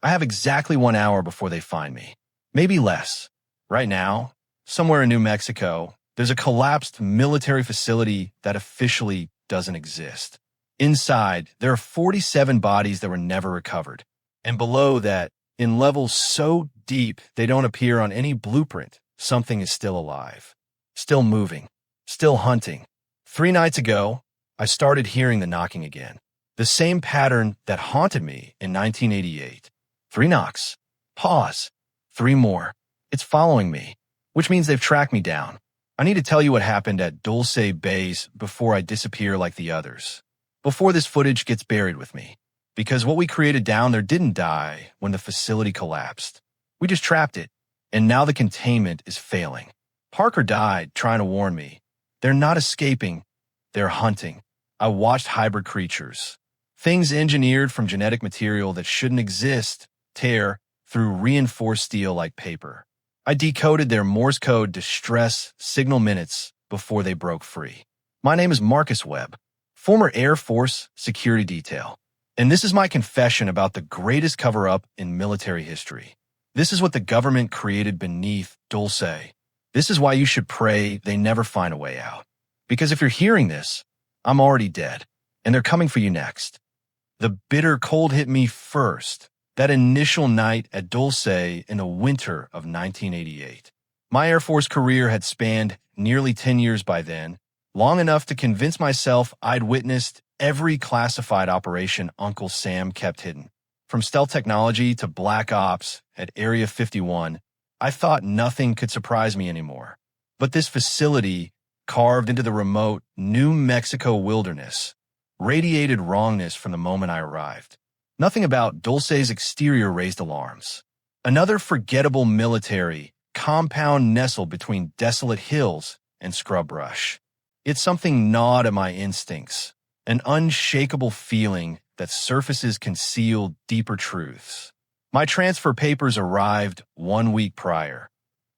I have exactly 1 hour before they find me. Maybe less. Right now, somewhere in New Mexico, there's a collapsed military facility that officially doesn't exist. Inside, there are 47 bodies that were never recovered. And below that, in levels so deep they don't appear on any blueprint, something is still alive. Still moving. Still hunting. 3 nights ago, I started hearing the knocking again. The same pattern that haunted me in 1988. 3 knocks. Pause. 3 more. It's following me, which means they've tracked me down. I need to tell you what happened at Dulce Base before I disappear like the others. Before this footage gets buried with me. Because what we created down there didn't die when the facility collapsed. We just trapped it, and now the containment is failing. Parker died trying to warn me. They're not escaping. They're hunting. I watched hybrid creatures. Things engineered from genetic material that shouldn't exist tear through reinforced steel like paper. I decoded their Morse code distress signal minutes before they broke free. My name is Marcus Webb, former Air Force security detail. And this is my confession about the greatest cover-up in military history. This is what the government created beneath Dulce. This is why you should pray they never find a way out. Because if you're hearing this, I'm already dead, and they're coming for you next. The bitter cold hit me first, that initial night at Dulce in the winter of 1988. My Air Force career had spanned nearly 10 years by then, long enough to convince myself I'd witnessed every classified operation Uncle Sam kept hidden. From stealth technology to black ops at Area 51, I thought nothing could surprise me anymore. But this facility, carved into the remote New Mexico wilderness, radiated wrongness from the moment I arrived. Nothing about Dulce's exterior raised alarms. Another forgettable military compound nestled between desolate hills and scrub brush. It's something gnawed at my instincts, an unshakable feeling that surfaces concealed deeper truths. My transfer papers arrived 1 week prior.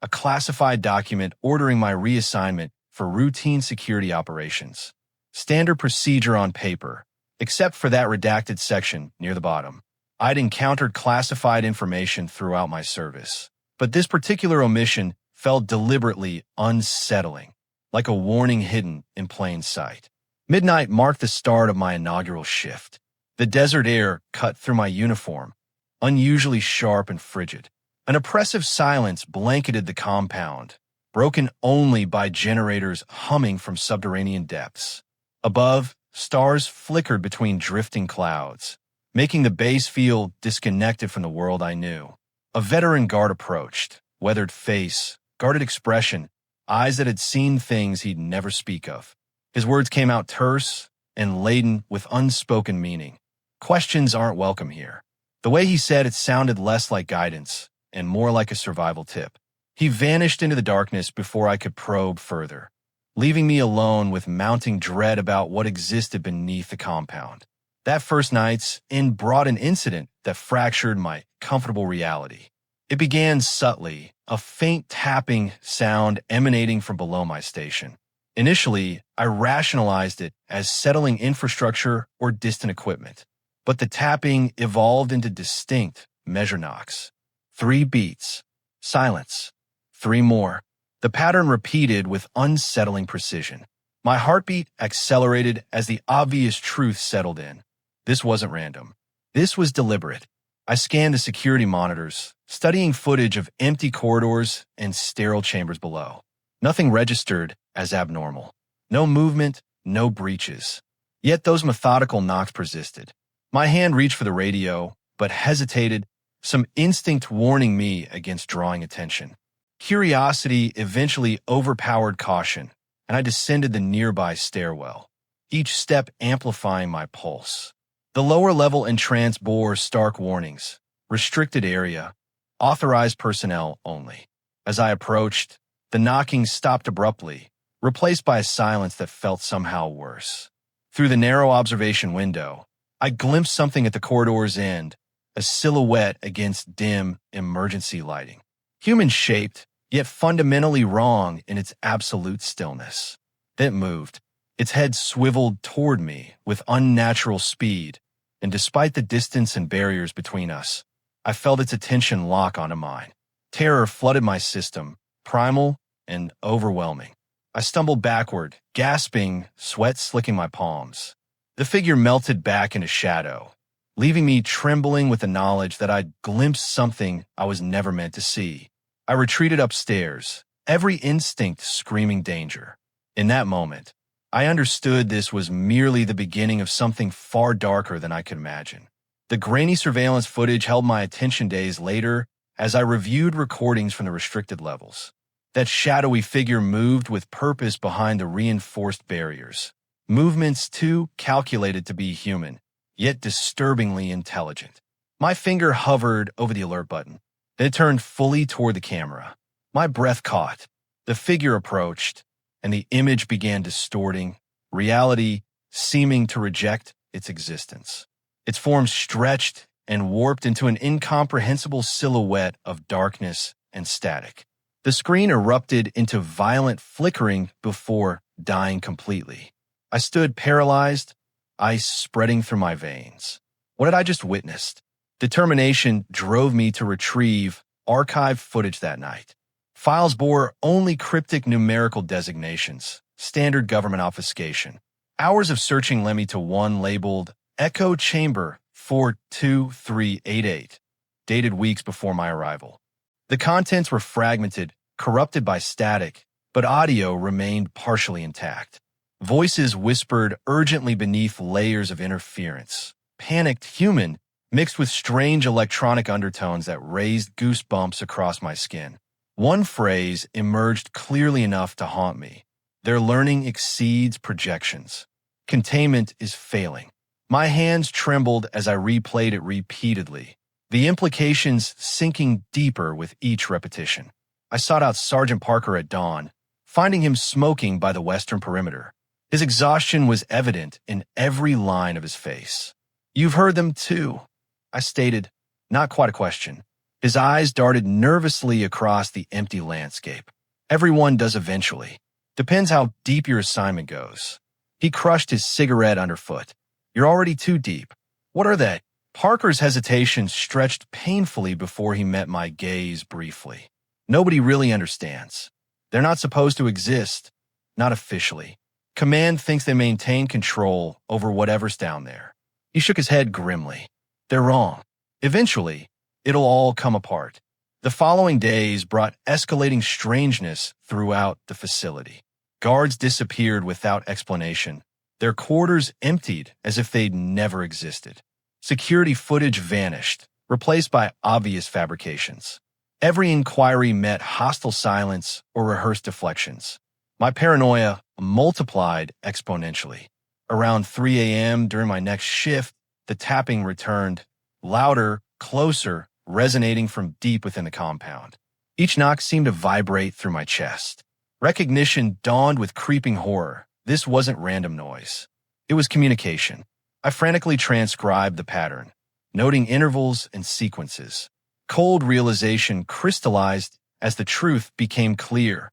A classified document ordering my reassignment for routine security operations. Standard procedure on paper, except for that redacted section near the bottom. I'd encountered classified information throughout my service, but this particular omission felt deliberately unsettling, like a warning hidden in plain sight. Midnight marked the start of my inaugural shift. The desert air cut through my uniform, unusually sharp and frigid. An oppressive silence blanketed the compound, broken only by generators humming from subterranean depths. Above, stars flickered between drifting clouds, making the base feel disconnected from the world I knew. A veteran guard approached, weathered face, guarded expression, eyes that had seen things he'd never speak of. His words came out terse and laden with unspoken meaning. Questions aren't welcome here. The way he said it sounded less like guidance and more like a survival tip. He vanished into the darkness before I could probe further, leaving me alone with mounting dread about what existed beneath the compound. That first night's end brought an incident that fractured my comfortable reality. It began subtly, a faint tapping sound emanating from below my station. Initially, I rationalized it as settling infrastructure or distant equipment, but the tapping evolved into distinct measure knocks. 3 beats. Silence. 3 more. The pattern repeated with unsettling precision. My heartbeat accelerated as the obvious truth settled in. This wasn't random. This was deliberate. I scanned the security monitors, studying footage of empty corridors and sterile chambers below. Nothing registered as abnormal. No movement, no breaches. Yet those methodical knocks persisted. My hand reached for the radio, but hesitated, some instinct warning me against drawing attention. Curiosity eventually overpowered caution, and I descended the nearby stairwell, each step amplifying my pulse. The lower level entrance bore stark warnings: restricted area, authorized personnel only. As I approached, the knocking stopped abruptly, replaced by a silence that felt somehow worse. Through the narrow observation window, I glimpsed something at the corridor's end, a silhouette against dim emergency lighting. Human-shaped, yet fundamentally wrong in its absolute stillness. It moved. Its head swiveled toward me with unnatural speed, and despite the distance and barriers between us, I felt its attention lock onto mine. Terror flooded my system, primal and overwhelming. I stumbled backward, gasping, sweat slicking my palms. The figure melted back into shadow, leaving me trembling with the knowledge that I'd glimpsed something I was never meant to see. I retreated upstairs, every instinct screaming danger. In that moment, I understood this was merely the beginning of something far darker than I could imagine. The grainy surveillance footage held my attention days later as I reviewed recordings from the restricted levels. That shadowy figure moved with purpose behind the reinforced barriers. Movements too calculated to be human, yet disturbingly intelligent. My finger hovered over the alert button, then it turned fully toward the camera. My breath caught. The figure approached, and the image began distorting, reality seeming to reject its existence. Its form stretched and warped into an incomprehensible silhouette of darkness and static. The screen erupted into violent flickering before dying completely. I stood paralyzed, ice spreading through my veins. What had I just witnessed? Determination drove me to retrieve archived footage that night. Files bore only cryptic numerical designations, standard government obfuscation. Hours of searching led me to one labeled Echo Chamber 42388, dated weeks before my arrival. The contents were fragmented, corrupted by static, but audio remained partially intact. Voices whispered urgently beneath layers of interference. Panicked human mixed with strange electronic undertones that raised goosebumps across my skin. One phrase emerged clearly enough to haunt me. Their learning exceeds projections. Containment is failing. My hands trembled as I replayed it repeatedly, the implications sinking deeper with each repetition. I sought out Sergeant Parker at dawn, finding him smoking by the western perimeter. His exhaustion was evident in every line of his face. "You've heard them too," I stated, not quite a question. His eyes darted nervously across the empty landscape. "Everyone does eventually. Depends how deep your assignment goes." He crushed his cigarette underfoot. "You're already too deep." "What are they?" Parker's hesitation stretched painfully before he met my gaze briefly. "Nobody really understands. They're not supposed to exist. Not officially. Command thinks they maintain control over whatever's down there." He shook his head grimly. "They're wrong. Eventually, it'll all come apart." The following days brought escalating strangeness throughout the facility. Guards disappeared without explanation. Their quarters emptied as if they'd never existed. Security footage vanished, replaced by obvious fabrications. Every inquiry met hostile silence or rehearsed deflections. My paranoia multiplied exponentially. Around 3 a.m. during my next shift, the tapping returned, louder, closer, resonating from deep within the compound. Each knock seemed to vibrate through my chest. Recognition dawned with creeping horror. This wasn't random noise. It was communication. I frantically transcribed the pattern, noting intervals and sequences. Cold realization crystallized as the truth became clear.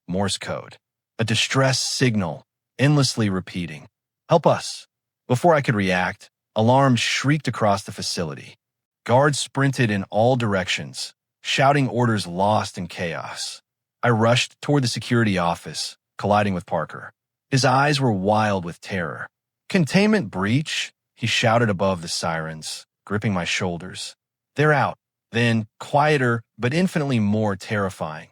Morse code. A distress signal, endlessly repeating. "Help us." Before I could react, alarms shrieked across the facility. Guards sprinted in all directions, shouting orders lost in chaos. I rushed toward the security office, colliding with Parker. His eyes were wild with terror. "Containment breach," he shouted above the sirens, gripping my shoulders. "They're out." Then, quieter but infinitely more terrifying.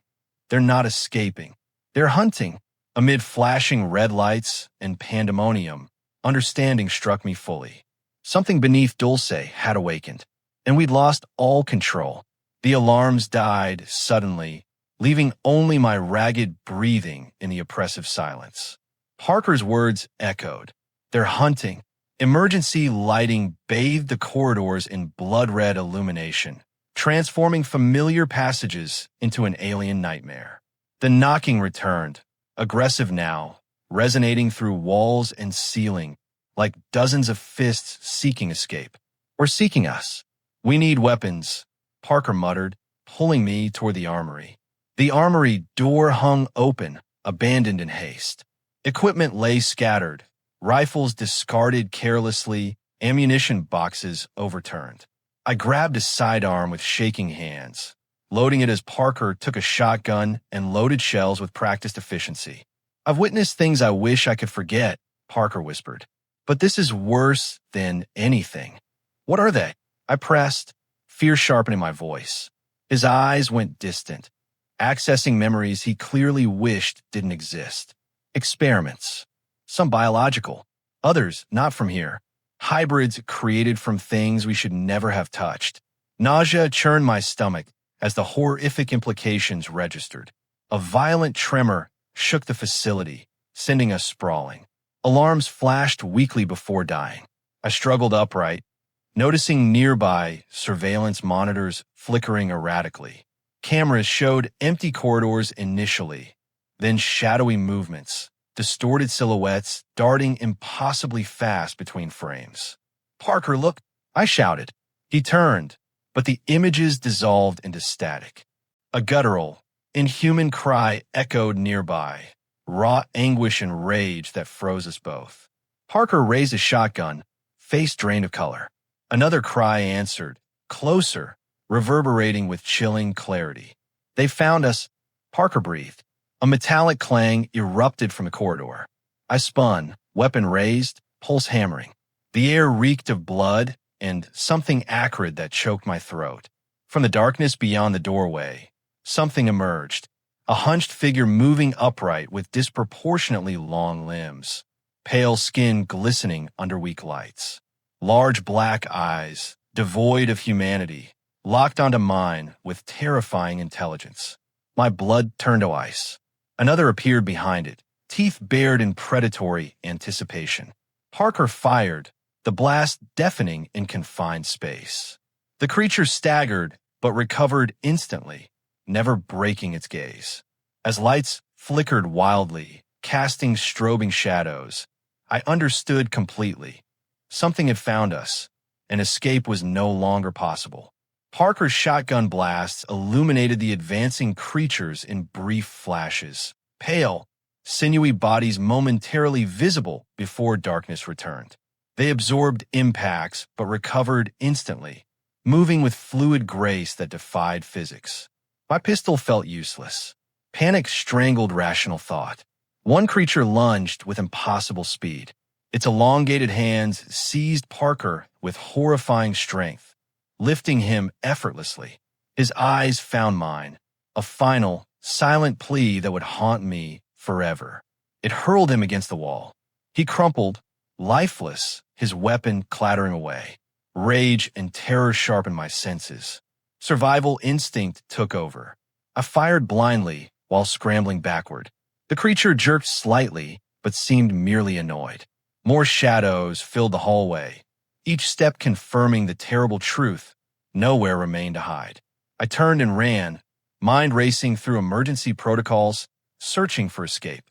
"They're not escaping. They're hunting." Amid flashing red lights and pandemonium, understanding struck me fully. Something beneath Dulce had awakened, and we'd lost all control. The alarms died suddenly, leaving only my ragged breathing in the oppressive silence. Parker's words echoed. "They're hunting." Emergency lighting bathed the corridors in blood-red illumination, transforming familiar passages into an alien nightmare. The knocking returned, aggressive now, resonating through walls and ceiling, like dozens of fists seeking escape. "Or seeking us." "We need weapons," Parker muttered, pulling me toward the armory. The armory door hung open, abandoned in haste. Equipment lay scattered, rifles discarded carelessly, ammunition boxes overturned. I grabbed his sidearm with shaking hands, loading it as Parker took a shotgun and loaded shells with practiced efficiency. "I've witnessed things I wish I could forget," Parker whispered. "But this is worse than anything." "What are they?" I pressed, fear sharpening my voice. His eyes went distant, accessing memories he clearly wished didn't exist. "Experiments. Some biological. Others not from here. Hybrids created from things we should never have touched." Nausea churned my stomach as the horrific implications registered. A violent tremor shook the facility, sending us sprawling. Alarms flashed weakly before dying. I struggled upright, noticing nearby surveillance monitors flickering erratically. Cameras showed empty corridors initially, then shadowy movements, distorted silhouettes darting impossibly fast between frames. "Parker, look!" I shouted. He turned, but the images dissolved into static. A guttural, inhuman cry echoed nearby, raw anguish and rage that froze us both. Parker raised his shotgun, face drained of color. Another cry answered, closer, reverberating with chilling clarity. "They found us," Parker breathed. A metallic clang erupted from the corridor. I spun, weapon raised, pulse hammering. The air reeked of blood and something acrid that choked my throat. From the darkness beyond the doorway, something emerged, a hunched figure moving upright with disproportionately long limbs, pale skin glistening under weak lights. Large black eyes, devoid of humanity, locked onto mine with terrifying intelligence. My blood turned to ice. Another appeared behind it, teeth bared in predatory anticipation. Parker fired, the blast deafening in confined space. The creature staggered, but recovered instantly, never breaking its gaze. As lights flickered wildly, casting strobing shadows, I understood completely. Something had found us, and escape was no longer possible. Parker's shotgun blasts illuminated the advancing creatures in brief flashes, pale, sinewy bodies momentarily visible before darkness returned. They absorbed impacts but recovered instantly, moving with fluid grace that defied physics. My pistol felt useless. Panic strangled rational thought. One creature lunged with impossible speed. Its elongated hands seized Parker with horrifying strength, lifting him effortlessly. His eyes found mine, a final, silent plea that would haunt me forever. It hurled him against the wall. He crumpled, lifeless, his weapon clattering away. Rage and terror sharpened my senses. Survival instinct took over. I fired blindly while scrambling backward. The creature jerked slightly, but seemed merely annoyed. More shadows filled the hallway, each step confirming the terrible truth. Nowhere remained to hide. I turned and ran, mind racing through emergency protocols, searching for escape.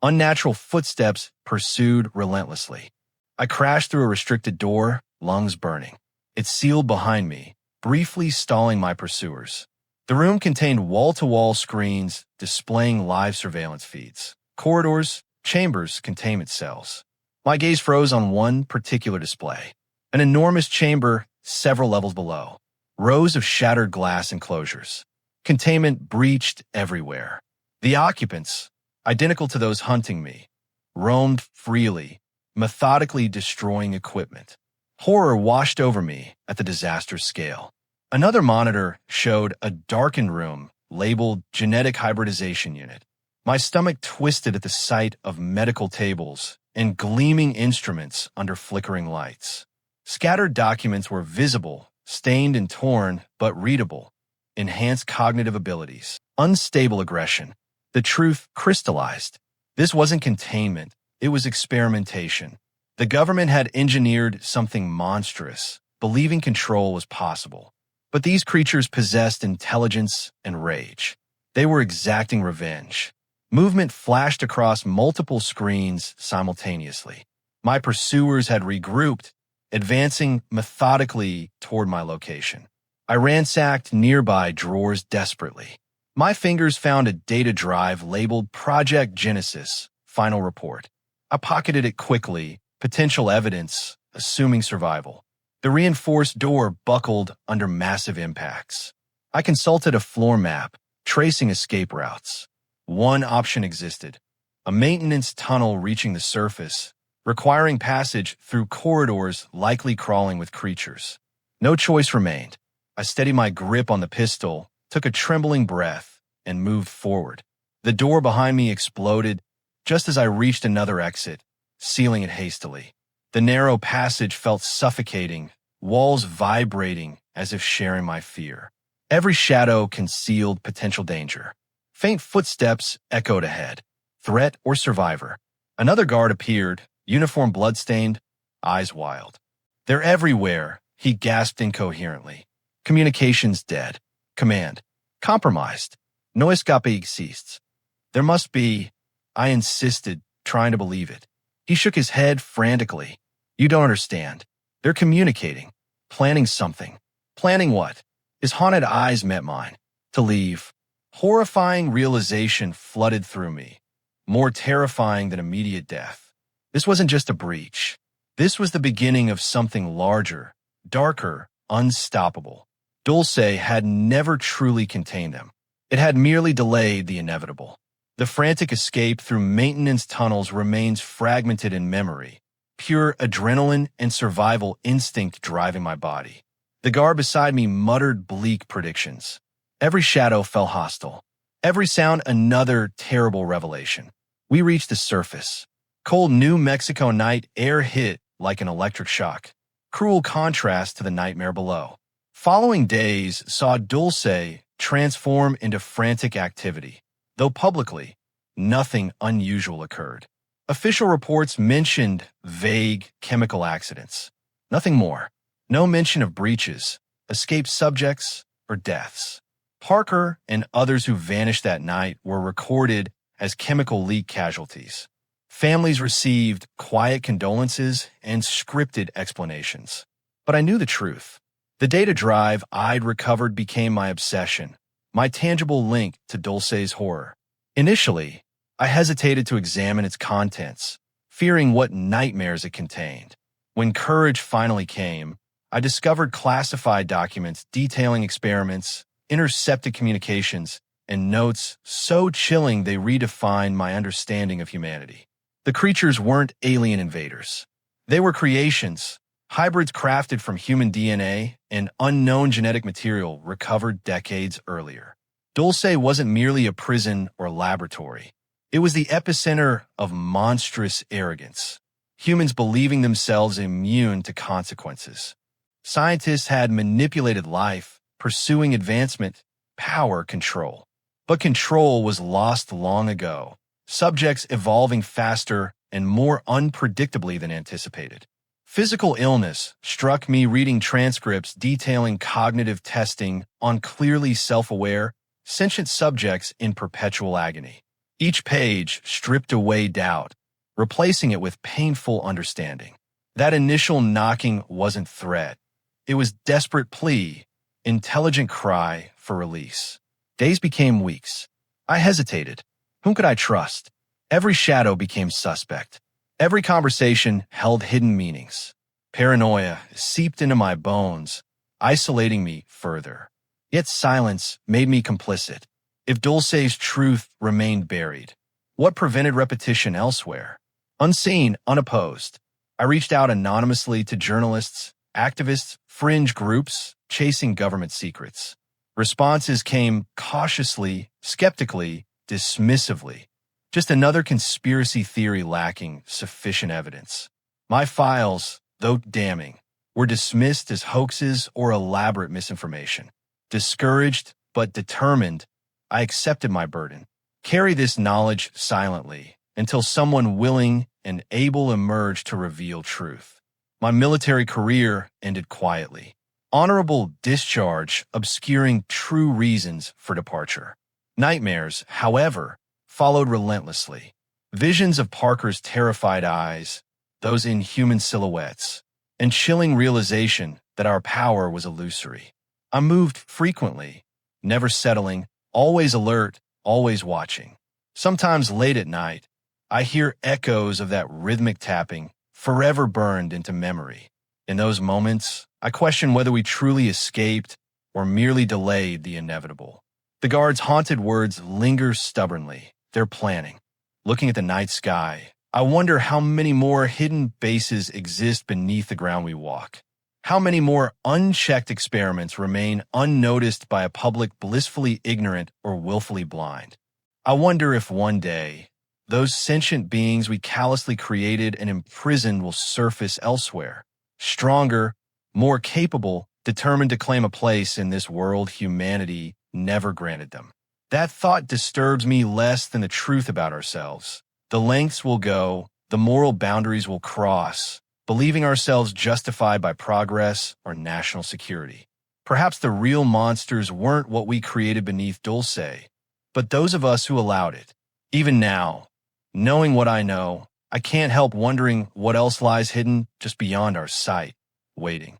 Unnatural footsteps pursued relentlessly. I crashed through a restricted door, lungs burning. It sealed behind me, briefly stalling my pursuers. The room contained wall-to-wall screens displaying live surveillance feeds, corridors, chambers, containment cells. My gaze froze on one particular display, an enormous chamber several levels below, rows of shattered glass enclosures. Containment breached everywhere. The occupants, identical to those hunting me, roamed freely, methodically destroying equipment. Horror washed over me at the disaster's scale. Another monitor showed a darkened room labeled Genetic Hybridization Unit. My stomach twisted at the sight of medical tables and gleaming instruments under flickering lights. Scattered documents were visible, stained and torn, but readable. Enhanced cognitive abilities. Unstable aggression. The truth crystallized. This wasn't containment, it was experimentation. The government had engineered something monstrous, believing control was possible. But these creatures possessed intelligence and rage. They were exacting revenge. Movement flashed across multiple screens simultaneously. My pursuers had regrouped, advancing methodically toward my location. I ransacked nearby drawers desperately. My fingers found a data drive labeled Project Genesis, Final Report. I pocketed it quickly, potential evidence, assuming survival. The reinforced door buckled under massive impacts. I consulted a floor map, tracing escape routes. One option existed: a maintenance tunnel reaching the surface, requiring passage through corridors likely crawling with creatures. No choice remained. I steadied my grip on the pistol, took a trembling breath, and moved forward. The door behind me exploded just as I reached another exit, sealing it hastily. The narrow passage felt suffocating, walls vibrating as if sharing my fear. Every shadow concealed potential danger. Faint footsteps echoed ahead. Threat or survivor? Another guard appeared, uniform bloodstained, eyes wild. "They're everywhere," he gasped incoherently. "Communications dead. Command compromised. No escape exists." "There must be," I insisted, trying to believe it. He shook his head frantically. "You don't understand. They're communicating, planning something." "Planning what?" His haunted eyes met mine. "To leave." Horrifying realization flooded through me, more terrifying than immediate death. This wasn't just a breach. This was the beginning of something larger, darker, unstoppable. Dulce had never truly contained them. It had merely delayed the inevitable. The frantic escape through maintenance tunnels remains fragmented in memory, pure adrenaline and survival instinct driving my body. The guard beside me muttered bleak predictions. Every shadow felt hostile. Every sound another terrible revelation. We reached the surface. Cold New Mexico night air hit like an electric shock. Cruel contrast to the nightmare below. Following days saw Dulce transform into frantic activity. Though publicly, nothing unusual occurred. Official reports mentioned vague chemical accidents. Nothing more. No mention of breaches, escaped subjects, or deaths. Parker and others who vanished that night were recorded as chemical leak casualties. Families received quiet condolences and scripted explanations. But I knew the truth. The data drive I'd recovered became my obsession, my tangible link to Dulce's horror. Initially, I hesitated to examine its contents, fearing what nightmares it contained. When courage finally came, I discovered classified documents detailing experiments, intercepted communications, and notes so chilling they redefined my understanding of humanity. The creatures weren't alien invaders. They were creations, hybrids crafted from human DNA and unknown genetic material recovered decades earlier. Dulce wasn't merely a prison or laboratory. It was the epicenter of monstrous arrogance, humans believing themselves immune to consequences. Scientists had manipulated life, pursuing advancement, power, control. But control was lost long ago, subjects evolving faster and more unpredictably than anticipated. Physical illness struck me reading transcripts detailing cognitive testing on clearly self-aware, sentient subjects in perpetual agony. Each page stripped away doubt, replacing it with painful understanding. That initial knocking wasn't threat. It was desperate plea, intelligent cry for release. Days became weeks. I hesitated. Whom could I trust? Every shadow became suspect. Every conversation held hidden meanings. Paranoia seeped into my bones, isolating me further. Yet silence made me complicit. If Dulce's truth remained buried, what prevented repetition elsewhere? Unseen, unopposed, I reached out anonymously to journalists, activists, fringe groups, chasing government secrets. Responses came cautiously, skeptically, dismissively. Just another conspiracy theory lacking sufficient evidence. My files, though damning, were dismissed as hoaxes or elaborate misinformation. Discouraged but determined, I accepted my burden. Carry this knowledge silently until someone willing and able emerged to reveal truth. My military career ended quietly. Honorable discharge obscuring true reasons for departure. Nightmares, however, followed relentlessly. Visions of Parker's terrified eyes, those inhuman silhouettes, and chilling realization that our power was illusory. I moved frequently, never settling, always alert, always watching. Sometimes late at night, I hear echoes of that rhythmic tapping, forever burned into memory. In those moments, I question whether we truly escaped or merely delayed the inevitable. The guards' haunted words linger stubbornly. They're planning. Looking at the night sky, I wonder how many more hidden bases exist beneath the ground we walk. How many more unchecked experiments remain unnoticed by a public blissfully ignorant or willfully blind? I wonder if one day, those sentient beings we callously created and imprisoned will surface elsewhere, stronger, more capable, determined to claim a place in this world humanity never granted them. That thought disturbs me less than the truth about ourselves. The lengths we'll go, the moral boundaries we'll cross, believing ourselves justified by progress or national security. Perhaps the real monsters weren't what we created beneath Dulce, but those of us who allowed it. Even now, knowing what I know, I can't help wondering what else lies hidden just beyond our sight, waiting.